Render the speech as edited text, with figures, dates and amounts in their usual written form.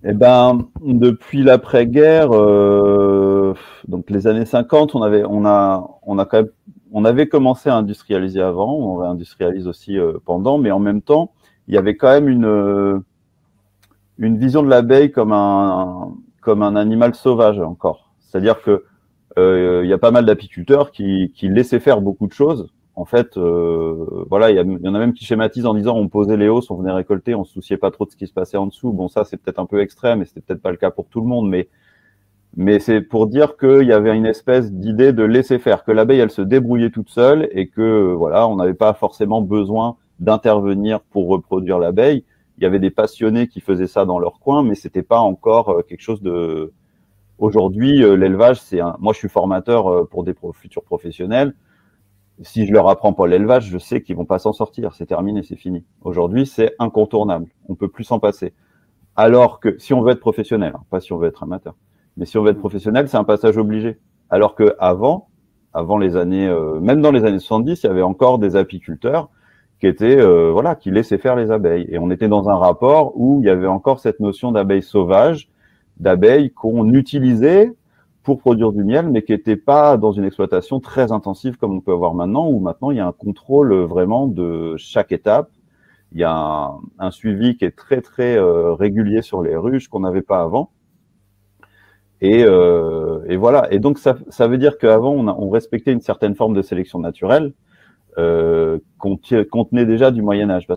Eh ben, depuis l'après-guerre, donc les années 50, on a quand même, on avait commencé à industrialiser avant, on réindustrialise aussi pendant, mais en même temps, il y avait quand même une vision de l'abeille comme un animal sauvage encore. C'est-à-dire que il y a pas mal d'apiculteurs qui laissaient faire beaucoup de choses. En fait, voilà, il y en a même qui schématisent en disant on posait les hausses, on venait récolter, on se souciait pas trop de ce qui se passait en dessous. Bon, ça c'est peut-être un peu extrême et c'était peut-être pas le cas pour tout le monde, mais c'est pour dire qu'il y avait une espèce d'idée de laisser faire, que l'abeille elle se débrouillait toute seule et que voilà, on n'avait pas forcément besoin d'intervenir pour reproduire l'abeille. Il y avait des passionnés qui faisaient ça dans leur coin, mais c'était pas encore quelque chose de. Aujourd'hui, l'élevage, moi, je suis formateur pour des futurs professionnels. Si je leur apprends pas l'élevage, je sais qu'ils vont pas s'en sortir. C'est terminé, c'est fini. Aujourd'hui, c'est incontournable. On peut plus s'en passer. Alors que si on veut être professionnel, hein, pas si on veut être amateur, mais si on veut être professionnel, c'est un passage obligé. Alors que avant les années, même dans les années 70, il y avait encore des apiculteurs qui étaient, voilà, qui laissaient faire les abeilles. Et on était dans un rapport où il y avait encore cette notion d'abeilles sauvages, d'abeilles qu'on utilisait pour produire du miel, mais qui n'étaient pas dans une exploitation très intensive comme on peut avoir maintenant, où maintenant il y a un contrôle vraiment de chaque étape. Il y a un suivi qui est très très régulier sur les ruches qu'on n'avait pas avant. Et voilà. Et donc ça veut dire qu'avant on respectait une certaine forme de sélection naturelle qu'on tenait déjà du Moyen Âge.